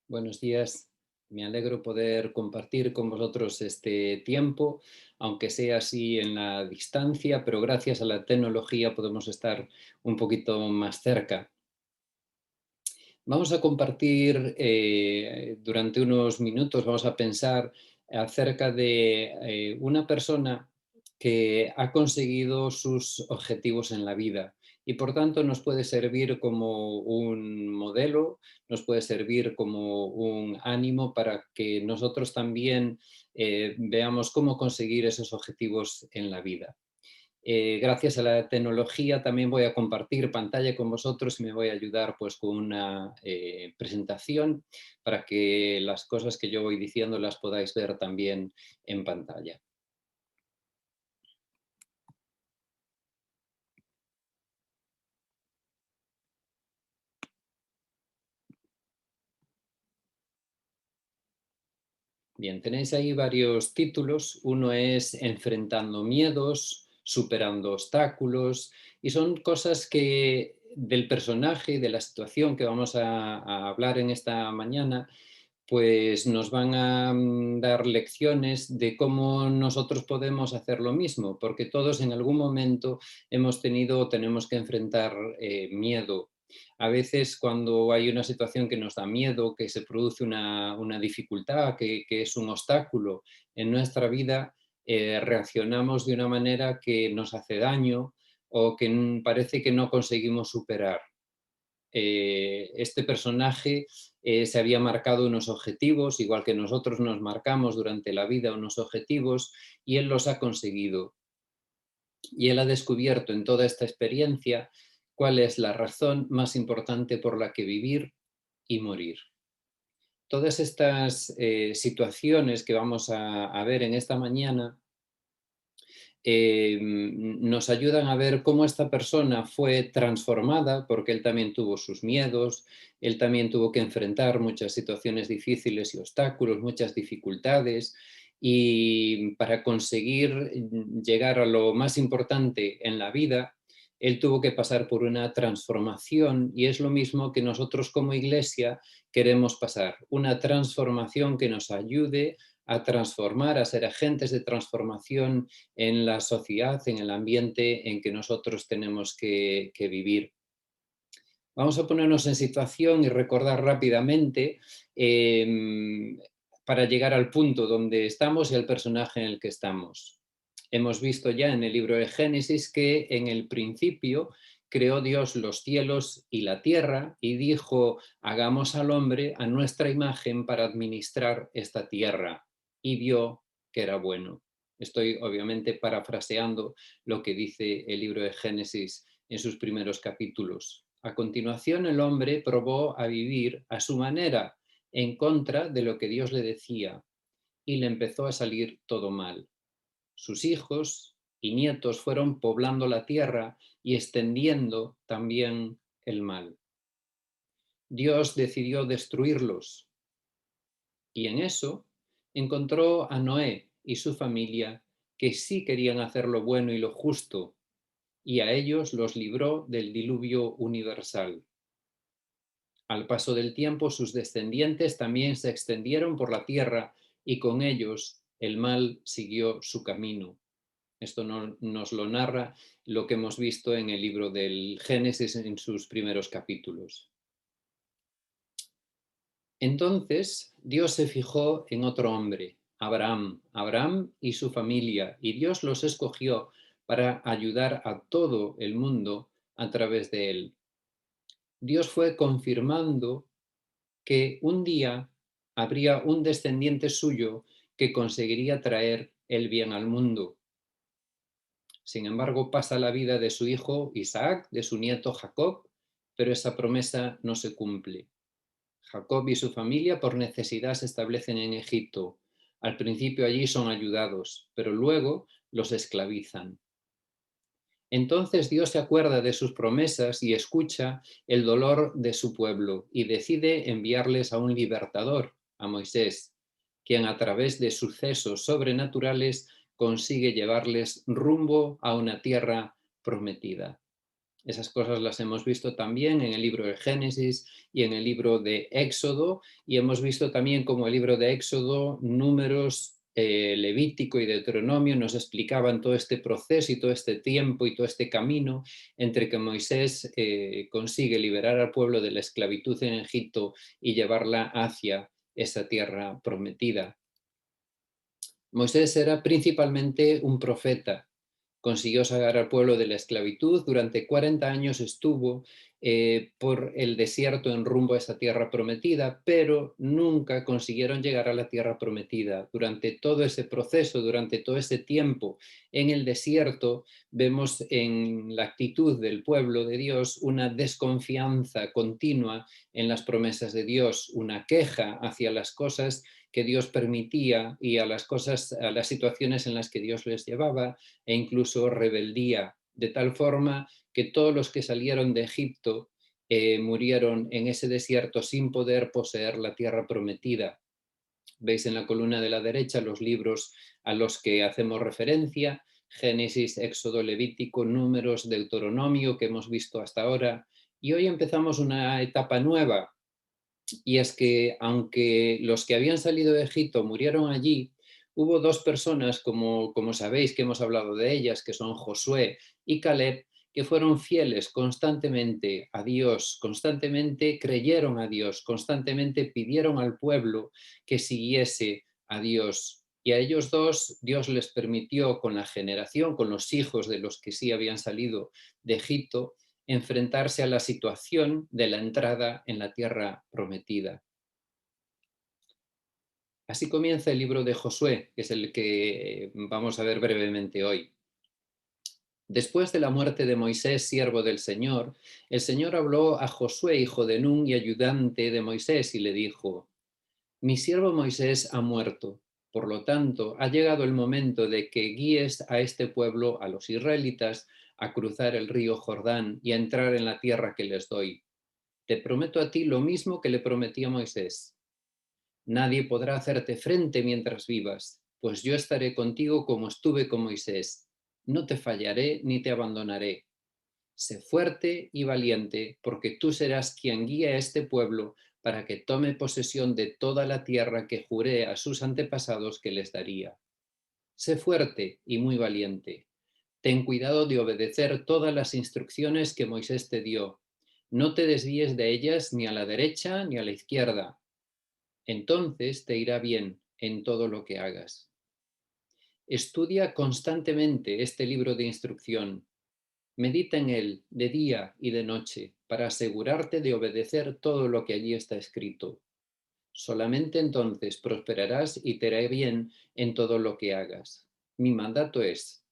Buenos días. Me alegro poder compartir con vosotros este tiempo, aunque sea así en la distancia, pero gracias a la tecnología podemos estar un poquito más cerca. Vamos a compartir durante unos minutos, vamos a pensar acerca de una persona que ha conseguido sus objetivos en la vida y por tanto nos puede servir como un modelo, nos puede servir como un ánimo para que nosotros también veamos cómo conseguir esos objetivos en la vida. Gracias a la tecnología también voy a compartir pantalla con vosotros y me voy a ayudar pues con una presentación para que las cosas que yo voy diciendo las podáis ver también en pantalla. Bien, tenéis ahí varios títulos. Uno es Enfrentando miedos, superando obstáculos, y son cosas que del personaje, de la situación que vamos a hablar en esta mañana, pues nos van a dar lecciones de cómo nosotros podemos hacer lo mismo, porque todos en algún momento hemos tenido o tenemos que enfrentar miedo. A veces cuando hay una situación que nos da miedo, que se produce una dificultad, que es un obstáculo en nuestra vida, reaccionamos de una manera que nos hace daño o que parece que no conseguimos superar. Este personaje se había marcado unos objetivos, igual que nosotros nos marcamos durante la vida unos objetivos, y él los ha conseguido. Y él ha descubierto en toda esta experiencia cuál es la razón más importante por la que vivir y morir. Todas estas situaciones que vamos a ver en esta mañana nos ayudan a ver cómo esta persona fue transformada, porque él también tuvo sus miedos, él también tuvo que enfrentar muchas situaciones difíciles y obstáculos, muchas dificultades, y para conseguir llegar a lo más importante en la vida, él tuvo que pasar por una transformación y es lo mismo que nosotros como iglesia queremos pasar, una transformación que nos ayude a transformar, a ser agentes de transformación en la sociedad, en el ambiente en que nosotros tenemos que vivir. Vamos a ponernos en situación y recordar rápidamente para llegar al punto donde estamos y al personaje en el que estamos. Hemos visto ya en el libro de Génesis que en el principio creó Dios los cielos y la tierra y dijo, hagamos al hombre a nuestra imagen para administrar esta tierra. Y vio que era bueno. Estoy obviamente parafraseando lo que dice el libro de Génesis en sus primeros capítulos. A continuación, el hombre probó a vivir a su manera, en contra de lo que Dios le decía, y le empezó a salir todo mal. Sus hijos y nietos fueron poblando la tierra y extendiendo también el mal. Dios decidió destruirlos y en eso encontró a Noé y su familia que sí querían hacer lo bueno y lo justo, y a ellos los libró del diluvio universal. Al paso del tiempo, sus descendientes también se extendieron por la tierra y con ellos el mal siguió su camino. Esto nos lo narra lo que hemos visto en el libro del Génesis en sus primeros capítulos. Entonces Dios se fijó en otro hombre, Abraham y su familia, y Dios los escogió para ayudar a todo el mundo a través de él. Dios fue confirmando que un día habría un descendiente suyo que conseguiría traer el bien al mundo. Sin embargo, pasa la vida de su hijo Isaac, de su nieto Jacob, pero esa promesa no se cumple. Jacob y su familia por necesidad se establecen en Egipto. Al principio allí son ayudados, pero luego los esclavizan. Entonces Dios se acuerda de sus promesas y escucha el dolor de su pueblo y decide enviarles a un libertador, a Moisés, quien a través de sucesos sobrenaturales consigue llevarles rumbo a una tierra prometida. Esas cosas las hemos visto también en el libro de Génesis y en el libro de Éxodo, y hemos visto también como el libro de Éxodo, Números, Levítico y Deuteronomio nos explicaban todo este proceso y todo este tiempo y todo este camino entre que Moisés consigue liberar al pueblo de la esclavitud en Egipto y llevarla hacia esa tierra prometida. Moisés era principalmente un profeta. Consiguió sacar al pueblo de la esclavitud. Durante 40 años estuvo por el desierto en rumbo a esa tierra prometida, pero nunca consiguieron llegar a la tierra prometida. Durante todo ese proceso, durante todo ese tiempo en el desierto, vemos en la actitud del pueblo de Dios una desconfianza continua en las promesas de Dios, una queja hacia las cosas que Dios permitía y a las cosas, a las situaciones en las que Dios les llevaba, e incluso rebeldía, de tal forma que todos los que salieron de Egipto murieron en ese desierto sin poder poseer la tierra prometida. Veis en la columna de la derecha los libros a los que hacemos referencia: Génesis, Éxodo, Levítico, Números, Deuteronomio, que hemos visto hasta ahora. Y hoy empezamos una etapa nueva, y es que aunque los que habían salido de Egipto murieron allí, hubo dos personas, como sabéis que hemos hablado de ellas, que son Josué y Caleb, que fueron fieles constantemente a Dios, constantemente creyeron a Dios, constantemente pidieron al pueblo que siguiese a Dios. Y a ellos dos Dios les permitió, con la generación, con los hijos de los que sí habían salido de Egipto, enfrentarse a la situación de la entrada en la tierra prometida. Así comienza el libro de Josué, que es el que vamos a ver brevemente hoy. Después de la muerte de Moisés, siervo del Señor, el Señor habló a Josué, hijo de Nun y ayudante de Moisés, y le dijo: Mi siervo Moisés ha muerto. Por lo tanto, ha llegado el momento de que guíes a este pueblo, a los israelitas, a cruzar el río Jordán y a entrar en la tierra que les doy. Te prometo a ti lo mismo que le prometí a Moisés. Nadie podrá hacerte frente mientras vivas, pues yo estaré contigo como estuve con Moisés. No te fallaré ni te abandonaré. Sé fuerte y valiente, porque tú serás quien guíe a este pueblo para que tome posesión de toda la tierra que juré a sus antepasados que les daría. Sé fuerte y muy valiente. Ten cuidado de obedecer todas las instrucciones que Moisés te dio. No te desvíes de ellas ni a la derecha ni a la izquierda. Entonces te irá bien en todo lo que hagas. Estudia constantemente este libro de instrucción. Medita en él de día y de noche para asegurarte de obedecer todo lo que allí está escrito. Solamente entonces prosperarás y te irá bien en todo lo que hagas. Mi mandato es: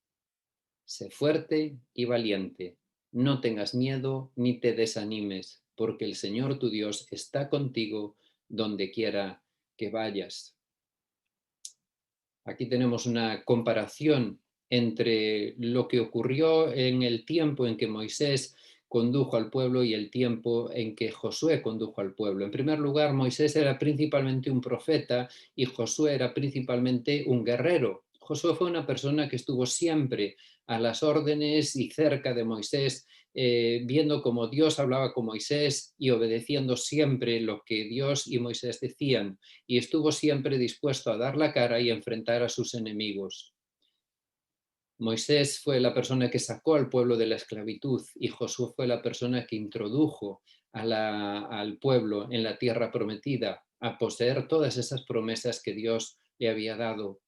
sé fuerte y valiente. No tengas miedo ni te desanimes, porque el Señor tu Dios está contigo donde quiera que vayas. Aquí tenemos una comparación entre lo que ocurrió en el tiempo en que Moisés condujo al pueblo y el tiempo en que Josué condujo al pueblo. En primer lugar, Moisés era principalmente un profeta y Josué era principalmente un guerrero. Josué fue una persona que estuvo siempre a las órdenes y cerca de Moisés, viendo cómo Dios hablaba con Moisés y obedeciendo siempre lo que Dios y Moisés decían, y estuvo siempre dispuesto a dar la cara y enfrentar a sus enemigos. Moisés fue la persona que sacó al pueblo de la esclavitud y Josué fue la persona que introdujo al pueblo en la tierra prometida, a poseer todas esas promesas que Dios le había dado.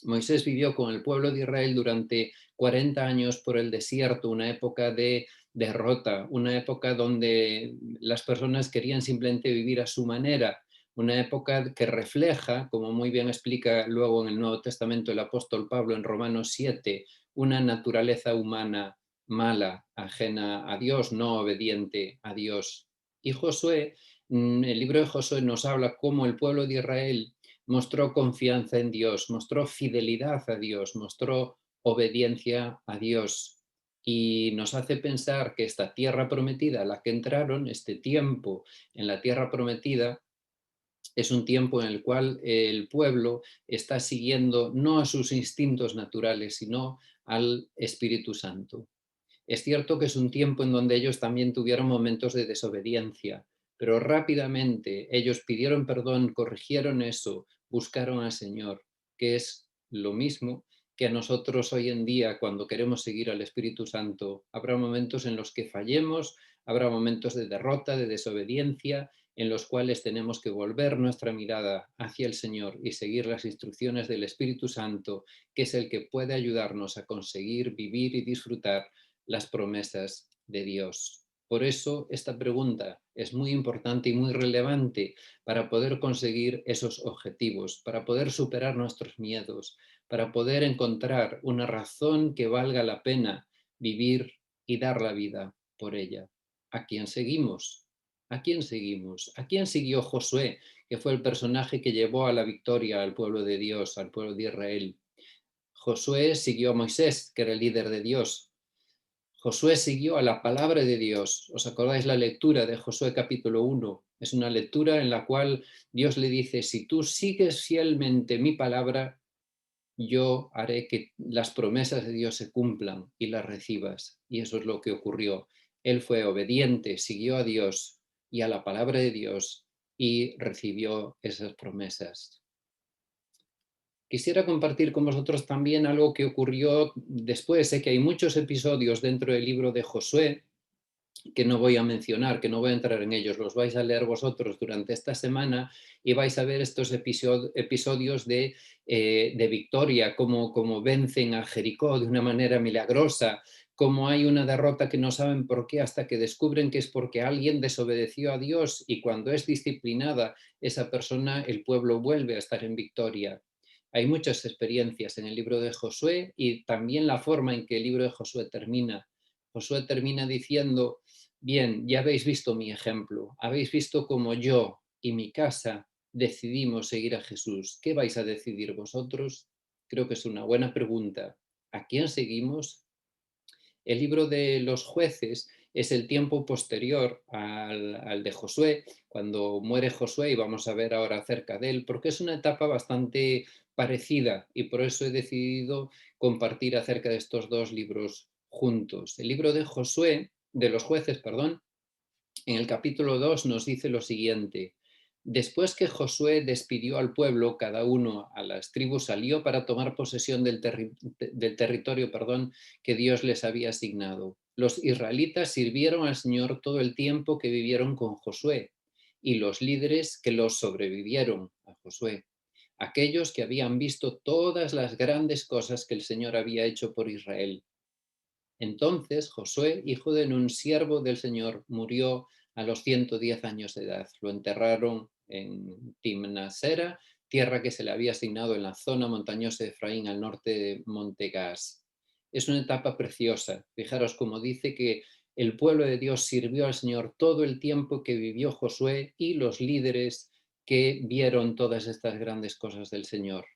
Moisés vivió con el pueblo de Israel durante 40 años por el desierto, una época de derrota, una época donde las personas querían simplemente vivir a su manera, una época que refleja, como muy bien explica luego en el Nuevo Testamento el apóstol Pablo en Romanos 7, una naturaleza humana mala, ajena a Dios, no obediente a Dios. Y Josué, el libro de Josué nos habla cómo el pueblo de Israel mostró confianza en Dios, mostró fidelidad a Dios, mostró obediencia a Dios. Y nos hace pensar que esta tierra prometida a la que entraron, este tiempo en la tierra prometida, es un tiempo en el cual el pueblo está siguiendo no a sus instintos naturales, sino al Espíritu Santo. Es cierto que es un tiempo en donde ellos también tuvieron momentos de desobediencia, pero rápidamente ellos pidieron perdón, corrigieron eso, buscaron al Señor, que es lo mismo que a nosotros hoy en día cuando queremos seguir al Espíritu Santo. Habrá momentos en los que fallemos, habrá momentos de derrota, de desobediencia, en los cuales tenemos que volver nuestra mirada hacia el Señor y seguir las instrucciones del Espíritu Santo, que es el que puede ayudarnos a conseguir vivir y disfrutar las promesas de Dios. Por eso esta pregunta es muy importante y muy relevante para poder conseguir esos objetivos, para poder superar nuestros miedos, para poder encontrar una razón que valga la pena vivir y dar la vida por ella. ¿A quién seguimos? ¿A quién seguimos? ¿A quién siguió Josué, que fue el personaje que llevó a la victoria al pueblo de Dios, al pueblo de Israel? Josué siguió a Moisés, que era el líder de Dios. Josué siguió a la palabra de Dios. ¿Os acordáis la lectura de Josué capítulo 1? Es una lectura en la cual Dios le dice, si tú sigues fielmente mi palabra, yo haré que las promesas de Dios se cumplan y las recibas. Y eso es lo que ocurrió. Él fue obediente, siguió a Dios y a la palabra de Dios y recibió esas promesas. Quisiera compartir con vosotros también algo que ocurrió después. Sé que hay muchos episodios dentro del libro de Josué que no voy a mencionar, que no voy a entrar en ellos, los vais a leer vosotros durante esta semana y vais a ver estos episodios de victoria, cómo vencen a Jericó de una manera milagrosa, cómo hay una derrota que no saben por qué hasta que descubren que es porque alguien desobedeció a Dios y cuando es disciplinada esa persona, el pueblo vuelve a estar en victoria. Hay muchas experiencias en el libro de Josué y también la forma en que el libro de Josué termina. Josué termina diciendo, bien, ya habéis visto mi ejemplo, habéis visto cómo yo y mi casa decidimos seguir a Jesús. ¿Qué vais a decidir vosotros? Creo que es una buena pregunta. ¿A quién seguimos? El libro de los jueces es el tiempo posterior al de Josué, cuando muere Josué, y vamos a ver ahora acerca de él, porque es una etapa bastante parecida y por eso he decidido compartir acerca de estos dos libros juntos. El libro de Josué, de los jueces, perdón, en el capítulo 2 nos dice lo siguiente. Después que Josué despidió al pueblo, cada uno a las tribus salió para tomar posesión del territorio, que Dios les había asignado. Los israelitas sirvieron al Señor todo el tiempo que vivieron con Josué y los líderes que los sobrevivieron a Josué, aquellos que habían visto todas las grandes cosas que el Señor había hecho por Israel. Entonces Josué, hijo de Nun, siervo del Señor, murió a los 110 años de edad. Lo enterraron en Timnasera, tierra que se le había asignado en la zona montañosa de Efraín, al norte de Monte Gas. Es una etapa preciosa. Fijaros como dice que el pueblo de Dios sirvió al Señor todo el tiempo que vivió Josué y los líderes que vieron todas estas grandes cosas del Señor.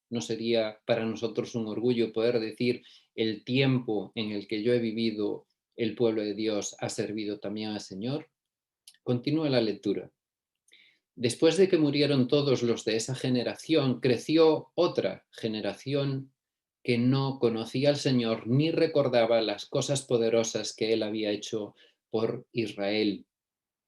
¿No sería para nosotros un orgullo poder decir el tiempo en el que yo he vivido, el pueblo de Dios ha servido también al Señor? Continúa la lectura. Después de que murieron todos los de esa generación, creció otra generación que no conocía al Señor ni recordaba las cosas poderosas que Él había hecho por Israel.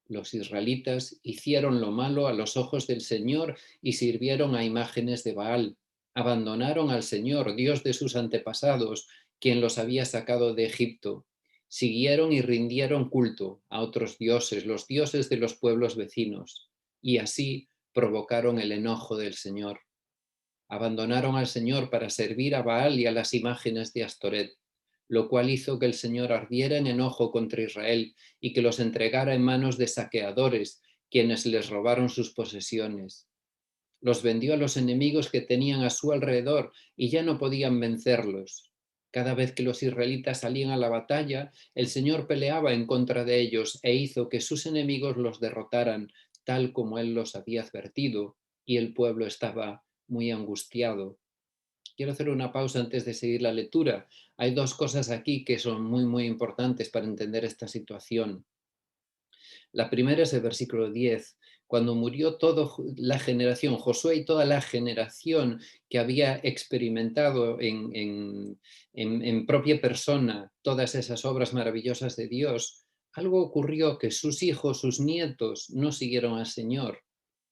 Los israelitas hicieron lo malo a los ojos del Señor y sirvieron a imágenes de Baal. Abandonaron al Señor, Dios de sus antepasados, quien los había sacado de Egipto. Siguieron y rindieron culto a otros dioses, los dioses de los pueblos vecinos, y así provocaron el enojo del Señor. Abandonaron al Señor para servir a Baal y a las imágenes de Astoret, lo cual hizo que el Señor ardiera en enojo contra Israel y que los entregara en manos de saqueadores, quienes les robaron sus posesiones. Los vendió a los enemigos que tenían a su alrededor y ya no podían vencerlos. Cada vez que los israelitas salían a la batalla, el Señor peleaba en contra de ellos e hizo que sus enemigos los derrotaran, tal como Él los había advertido, y el pueblo estaba muy angustiado. Quiero hacer una pausa antes de seguir la lectura. Hay dos cosas aquí que son muy importantes para entender esta situación. La primera es el versículo 10, Cuando murió toda la generación, Josué y toda la generación que había experimentado en propia persona todas esas obras maravillosas de Dios, algo ocurrió que sus hijos, sus nietos, no siguieron al Señor.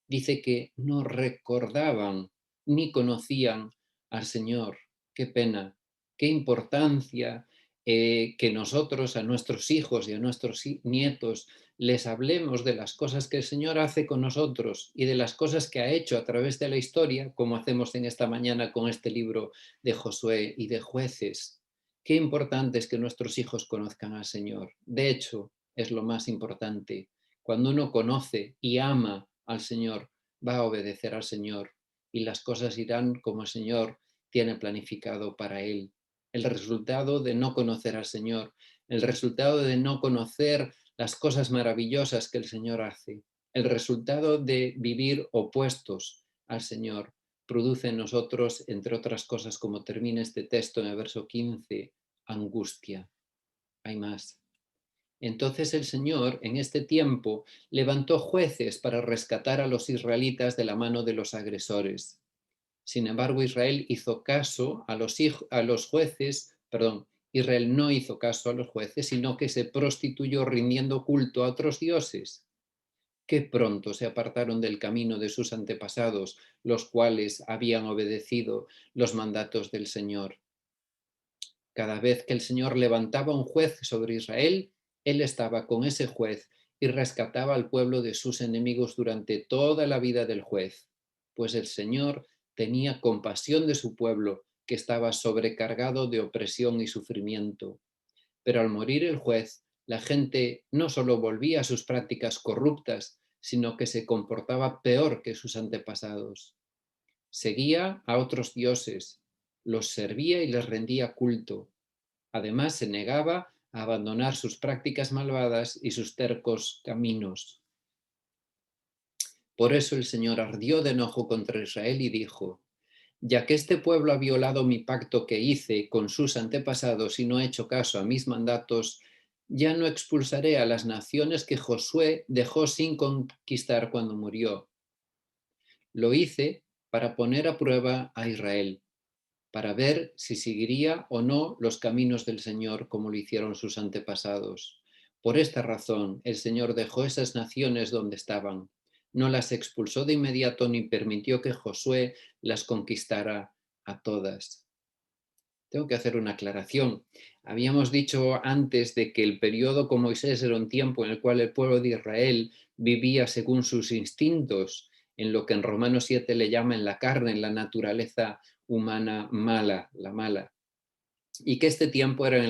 Dice que no recordaban ni conocían al Señor. Qué pena, qué importancia que nosotros a nuestros hijos y a nuestros nietos les hablemos de las cosas que el Señor hace con nosotros y de las cosas que ha hecho a través de la historia, como hacemos en esta mañana con este libro de Josué y de Jueces. Qué importante es que nuestros hijos conozcan al Señor. De hecho, es lo más importante. Cuando uno conoce y ama al Señor, va a obedecer al Señor y las cosas irán como el Señor tiene planificado para él. El resultado de no conocer al Señor, el resultado de no conocer las cosas maravillosas que el Señor hace, el resultado de vivir opuestos al Señor, produce en nosotros, entre otras cosas, como termina este texto en el verso 15, angustia. Hay más. Entonces el Señor, en este tiempo, levantó jueces para rescatar a los israelitas de la mano de los agresores. Sin embargo, Israel hizo caso a los jueces, perdón, Israel no hizo caso a los jueces, sino que se prostituyó rindiendo culto a otros dioses. Qué pronto se apartaron del camino de sus antepasados, los cuales habían obedecido los mandatos del Señor. Cada vez que el Señor levantaba un juez sobre Israel, Él estaba con ese juez y rescataba al pueblo de sus enemigos durante toda la vida del juez, pues el Señor tenía compasión de su pueblo, que estaba sobrecargado de opresión y sufrimiento. Pero al morir el juez, la gente no solo volvía a sus prácticas corruptas, sino que se comportaba peor que sus antepasados. Seguía a otros dioses, los servía y les rendía culto. Además, se negaba a abandonar sus prácticas malvadas y sus tercos caminos. Por eso el Señor ardió de enojo contra Israel y dijo: ya que este pueblo ha violado mi pacto que hice con sus antepasados y no ha hecho caso a mis mandatos, ya no expulsaré a las naciones que Josué dejó sin conquistar cuando murió. Lo hice para poner a prueba a Israel, para ver si seguiría o no los caminos del Señor como lo hicieron sus antepasados. Por esta razón, el Señor dejó esas naciones donde estaban. No las expulsó de inmediato ni permitió que Josué las conquistara a todas. Tengo que hacer una aclaración. Habíamos dicho antes de que el periodo con Moisés era un tiempo en el cual el pueblo de Israel vivía según sus instintos, en lo que en Romanos 7 le llaman la carne, en la naturaleza humana mala, la mala. Y que este tiempo era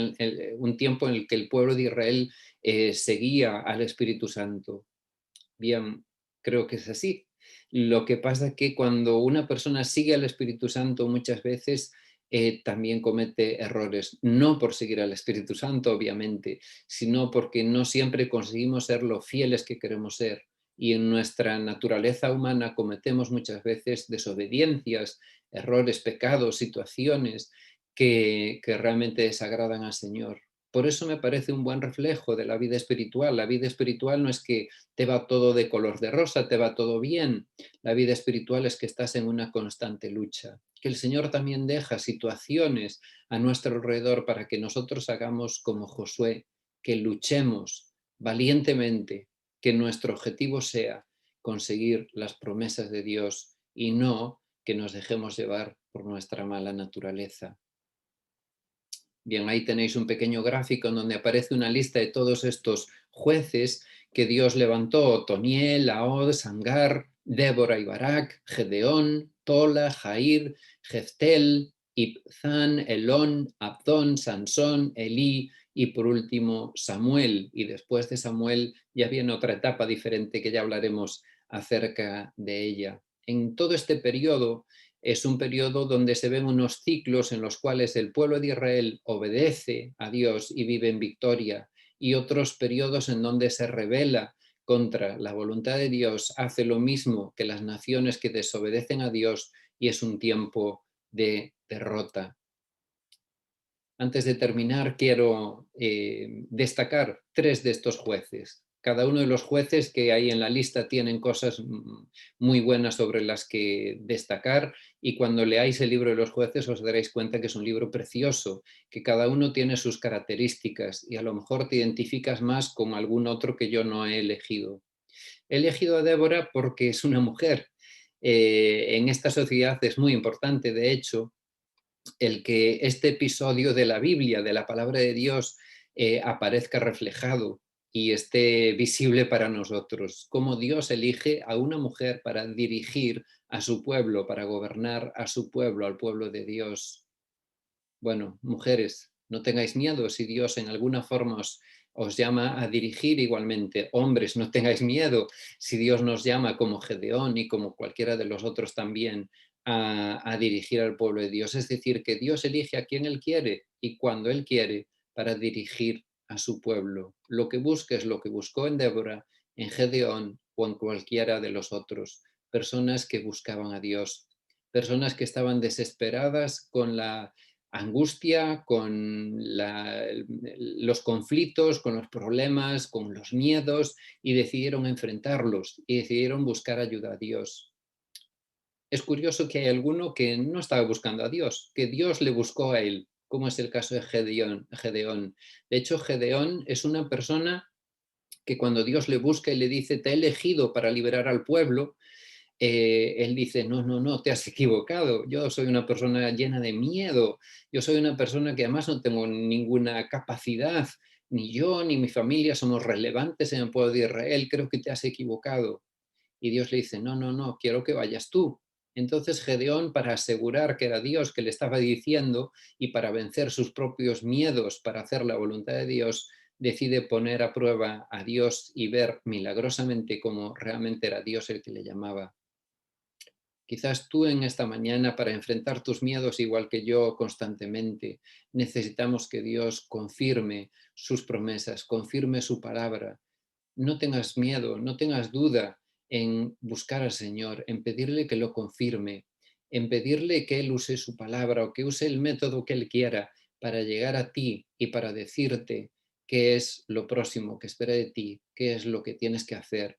un tiempo en el que el pueblo de Israel seguía al Espíritu Santo. Bien, creo que es así. Lo que pasa es que cuando una persona sigue al Espíritu Santo muchas veces también comete errores, no por seguir al Espíritu Santo, obviamente, sino porque no siempre conseguimos ser lo fieles que queremos ser. Y en nuestra naturaleza humana cometemos muchas veces desobediencias, errores, pecados, situaciones que realmente desagradan al Señor. Por eso me parece un buen reflejo de la vida espiritual. La vida espiritual no es que te va todo de color de rosa, te va todo bien. La vida espiritual es que estás en una constante lucha. Que el Señor también deja situaciones a nuestro alrededor para que nosotros hagamos como Josué, que luchemos valientemente, que nuestro objetivo sea conseguir las promesas de Dios y no que nos dejemos llevar por nuestra mala naturaleza. Bien, ahí tenéis un pequeño gráfico en donde aparece una lista de todos estos jueces que Dios levantó: Otoniel, Ahod, Sangar, Débora y Barak, Gedeón, Tola, Jair, Jeftel, Ibzán, Elón, Abdón, Sansón, Elí y por último Samuel. Y después de Samuel ya viene otra etapa diferente que ya hablaremos acerca de ella. En todo este periodo es un periodo donde se ven unos ciclos en los cuales el pueblo de Israel obedece a Dios y vive en victoria, y otros periodos en donde se rebela contra la voluntad de Dios, hace lo mismo que las naciones que desobedecen a Dios, y es un tiempo de derrota. Antes de terminar, quiero destacar tres de estos jueces. Cada uno de los jueces que hay en la lista tienen cosas muy buenas sobre las que destacar, y cuando leáis el libro de los jueces os daréis cuenta que es un libro precioso, que cada uno tiene sus características y a lo mejor te identificas más con algún otro que yo no he elegido. He elegido a Débora porque es una mujer. En esta sociedad es muy importante, de hecho, el que este episodio de la Biblia, de la palabra de Dios, aparezca reflejado y esté visible para nosotros. Cómo Dios elige a una mujer para dirigir a su pueblo, para gobernar a su pueblo, al pueblo de Dios. Bueno, mujeres, no tengáis miedo si Dios en alguna forma os llama a dirigir igualmente. Hombres, no tengáis miedo si Dios nos llama como Gedeón y como cualquiera de los otros también a dirigir al pueblo de Dios. Es decir, que Dios elige a quien Él quiere y cuando Él quiere para dirigir a su pueblo. Lo que busque es lo que buscó en Débora, en Gedeón o en cualquiera de los otros. Personas que buscaban a Dios, personas que estaban desesperadas con la angustia, con los conflictos, con los problemas, con los miedos, y decidieron enfrentarlos y decidieron buscar ayuda a Dios. Es curioso que hay alguno que no estaba buscando a Dios, que Dios le buscó a él, como es el caso de Gedeón. De hecho, Gedeón es una persona que cuando Dios le busca y le dice, te he elegido para liberar al pueblo, él dice, no, no, no, te has equivocado, yo soy una persona llena de miedo, yo soy una persona que además no tengo ninguna capacidad, ni yo ni mi familia somos relevantes en el pueblo de Israel, creo que te has equivocado. Y Dios le dice, no, no, no, quiero que vayas tú. Entonces Gedeón, para asegurar que era Dios que le estaba diciendo y para vencer sus propios miedos, para hacer la voluntad de Dios, decide poner a prueba a Dios y ver milagrosamente cómo realmente era Dios el que le llamaba. Quizás tú en esta mañana, para enfrentar tus miedos igual que yo constantemente, necesitamos que Dios confirme sus promesas, confirme su palabra. No tengas miedo, no tengas duda en buscar al Señor, en pedirle que lo confirme, en pedirle que Él use su palabra o que use el método que Él quiera para llegar a ti y para decirte qué es lo próximo que espera de ti, qué es lo que tienes que hacer,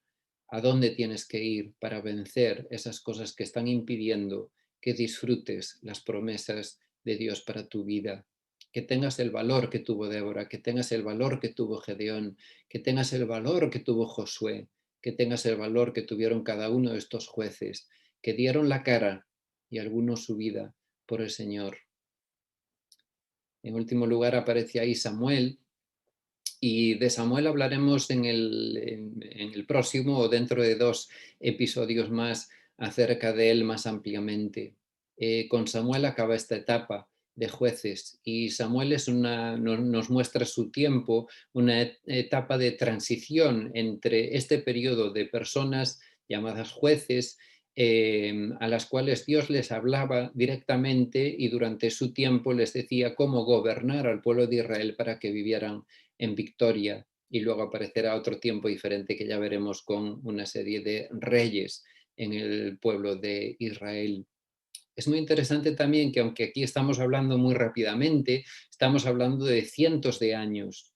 a dónde tienes que ir para vencer esas cosas que están impidiendo que disfrutes las promesas de Dios para tu vida. Que tengas el valor que tuvo Débora, que tengas el valor que tuvo Gedeón, que tengas el valor que tuvo Josué, que tengas el valor que tuvieron cada uno de estos jueces, que dieron la cara y algunos su vida por el Señor. En último lugar aparece ahí Samuel, y de Samuel hablaremos en el próximo o dentro de 2 episodios más acerca de él más ampliamente. Con Samuel acaba esta etapa de jueces y Samuel nos muestra su tiempo, una etapa de transición entre este periodo de personas llamadas jueces, a las cuales Dios les hablaba directamente y durante su tiempo les decía cómo gobernar al pueblo de Israel para que vivieran en victoria, y luego aparecerá otro tiempo diferente que ya veremos con una serie de reyes en el pueblo de Israel. Es muy interesante también que aunque aquí estamos hablando muy rápidamente, estamos hablando de cientos de años.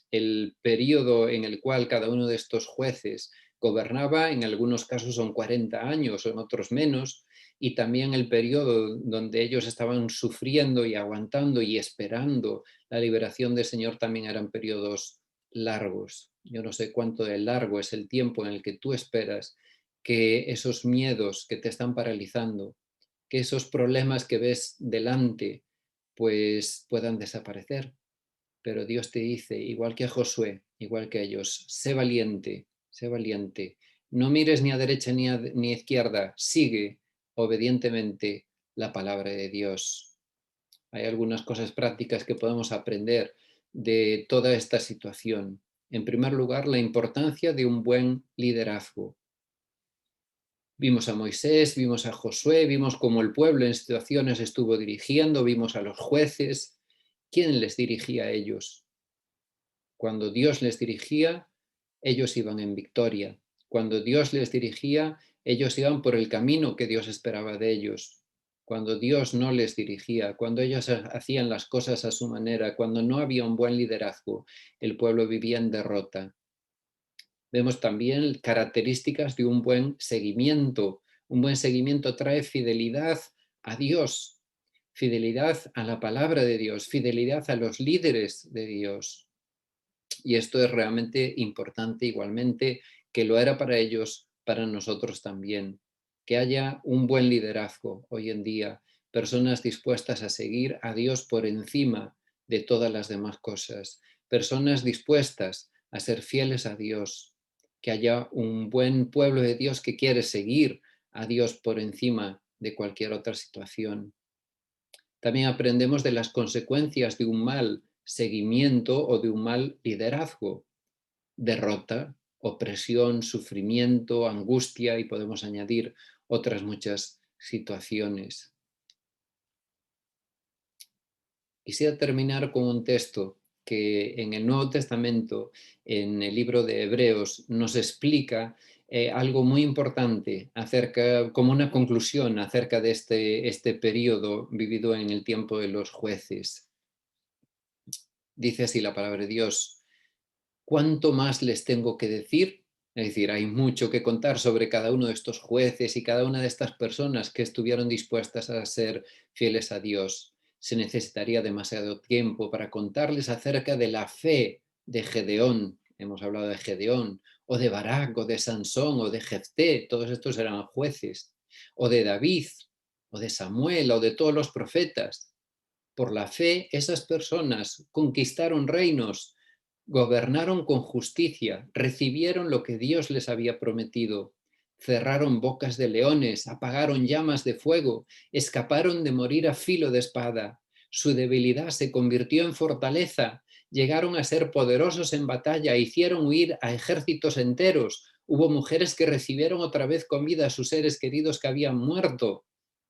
El periodo en el cual cada uno de estos jueces gobernaba, en algunos casos son 40 años, en otros menos, y también el periodo donde ellos estaban sufriendo y aguantando y esperando la liberación del Señor también eran periodos largos. Yo no sé cuánto de largo es el tiempo en el que tú esperas que esos miedos que te están paralizando, que esos problemas que ves delante, pues puedan desaparecer. Pero Dios te dice, igual que a Josué, igual que a ellos, sé valiente, sé valiente. No mires ni a derecha ni a izquierda, sigue obedientemente la palabra de Dios. Hay algunas cosas prácticas que podemos aprender de toda esta situación. En primer lugar, la importancia de un buen liderazgo. Vimos a Moisés, vimos a Josué, vimos cómo el pueblo en situaciones estuvo dirigiendo, vimos a los jueces. ¿Quién les dirigía a ellos? Cuando Dios les dirigía, ellos iban en victoria. Cuando Dios les dirigía, ellos iban por el camino que Dios esperaba de ellos. Cuando Dios no les dirigía, cuando ellos hacían las cosas a su manera, cuando no había un buen liderazgo, el pueblo vivía en derrota. Vemos también características de un buen seguimiento. Un buen seguimiento trae fidelidad a Dios, fidelidad a la palabra de Dios, fidelidad a los líderes de Dios. Y esto es realmente importante igualmente, que lo era para ellos, para nosotros también. Que haya un buen liderazgo hoy en día, personas dispuestas a seguir a Dios por encima de todas las demás cosas, personas dispuestas a ser fieles a Dios, que haya un buen pueblo de Dios que quiere seguir a Dios por encima de cualquier otra situación. También aprendemos de las consecuencias de un mal seguimiento o de un mal liderazgo: derrota, opresión, sufrimiento, angustia, y podemos añadir otras muchas situaciones. Quisiera terminar con un texto que en el Nuevo Testamento, en el libro de Hebreos, nos explica algo muy importante acerca, como una conclusión acerca de este periodo vivido en el tiempo de los jueces. Dice así la palabra de Dios: ¿cuánto más les tengo que decir? Es decir, hay mucho que contar sobre cada uno de estos jueces y cada una de estas personas que estuvieron dispuestas a ser fieles a Dios. Se necesitaría demasiado tiempo para contarles acerca de la fe de Gedeón. Hemos hablado de Gedeón, o de Barak, o de Sansón, o de Jefté. Todos estos eran jueces. O de David, o de Samuel, o de todos los profetas. Por la fe, esas personas conquistaron reinos, gobernaron con justicia, recibieron lo que Dios les había prometido, cerraron bocas de leones, apagaron llamas de fuego, escaparon de morir a filo de espada. Su debilidad se convirtió en fortaleza, llegaron a ser poderosos en batalla, hicieron huir a ejércitos enteros. Hubo mujeres que recibieron otra vez con vida a sus seres queridos que habían muerto.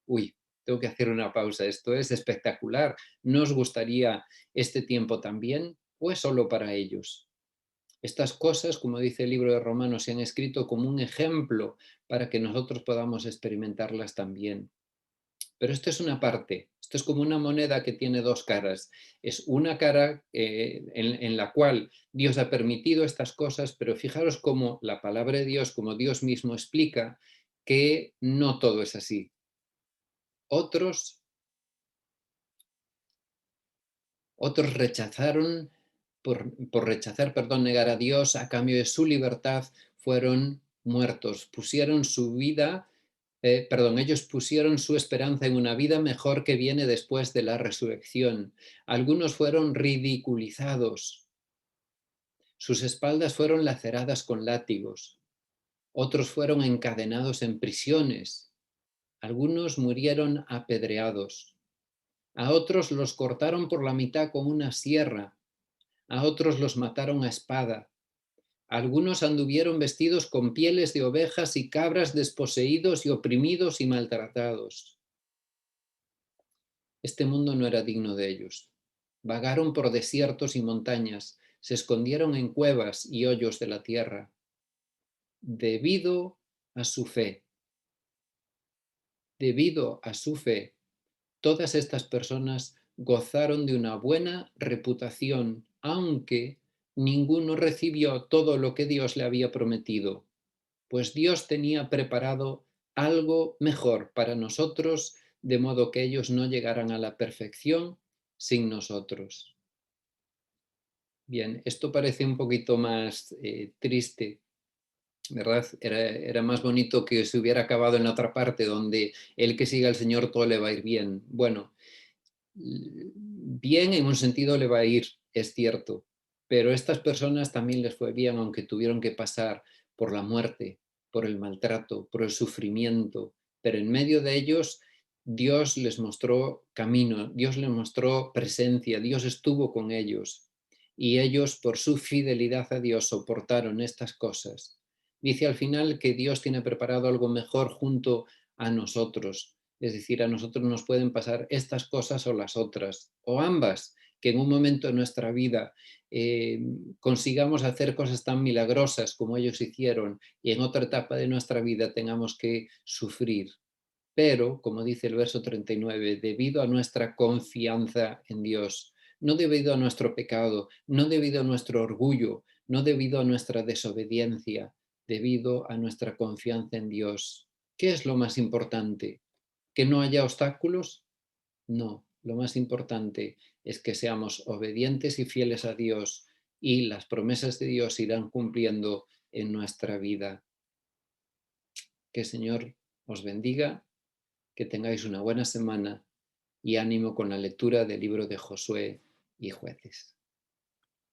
Uy, tengo que hacer una pausa, esto es espectacular. ¿No os gustaría este tiempo también? ¿O es solo para ellos? Estas cosas, como dice el libro de Romanos, se han escrito como un ejemplo para que nosotros podamos experimentarlas también. Pero esto es una parte, esto es como una moneda que tiene dos caras. Es una cara en la cual Dios ha permitido estas cosas, pero fijaros cómo la palabra de Dios, como Dios mismo explica, que no todo es así. Otros rechazaron, por rechazar, perdón, negar a Dios a cambio de su libertad, fueron muertos. Pusieron su vida, ellos pusieron su esperanza en una vida mejor que viene después de la resurrección. Algunos fueron ridiculizados. Sus espaldas fueron laceradas con látigos. Otros fueron encadenados en prisiones. Algunos murieron apedreados. A otros los cortaron por la mitad con una sierra. A otros los mataron a espada. Algunos anduvieron vestidos con pieles de ovejas y cabras, desposeídos y oprimidos y maltratados. Este mundo no era digno de ellos. Vagaron por desiertos y montañas, se escondieron en cuevas y hoyos de la tierra. Debido a su fe, debido a su fe, todas estas personas gozaron de una buena reputación, aunque ninguno recibió todo lo que Dios le había prometido, pues Dios tenía preparado algo mejor para nosotros, de modo que ellos no llegaran a la perfección sin nosotros. Bien, esto parece un poquito más triste, ¿verdad? Era más bonito que se hubiera acabado en la otra parte, donde el que siga al Señor todo le va a ir bien. Bueno, bien en un sentido le va a ir, es cierto, pero a estas personas también les fue bien, aunque tuvieron que pasar por la muerte, por el maltrato, por el sufrimiento, pero en medio de ellos Dios les mostró camino, Dios les mostró presencia, Dios estuvo con ellos y ellos por su fidelidad a Dios soportaron estas cosas. Dice al final que Dios tiene preparado algo mejor junto a nosotros. Es decir, a nosotros nos pueden pasar estas cosas o las otras, o ambas, que en un momento de nuestra vida consigamos hacer cosas tan milagrosas como ellos hicieron y en otra etapa de nuestra vida tengamos que sufrir. Pero, como dice el verso 39, debido a nuestra confianza en Dios, no debido a nuestro pecado, no debido a nuestro orgullo, no debido a nuestra desobediencia, debido a nuestra confianza en Dios. ¿Qué es lo más importante? ¿Que no haya obstáculos? No, lo más importante es que seamos obedientes y fieles a Dios y las promesas de Dios irán cumpliendo en nuestra vida. Que el Señor os bendiga, que tengáis una buena semana y ánimo con la lectura del libro de Josué y Jueces.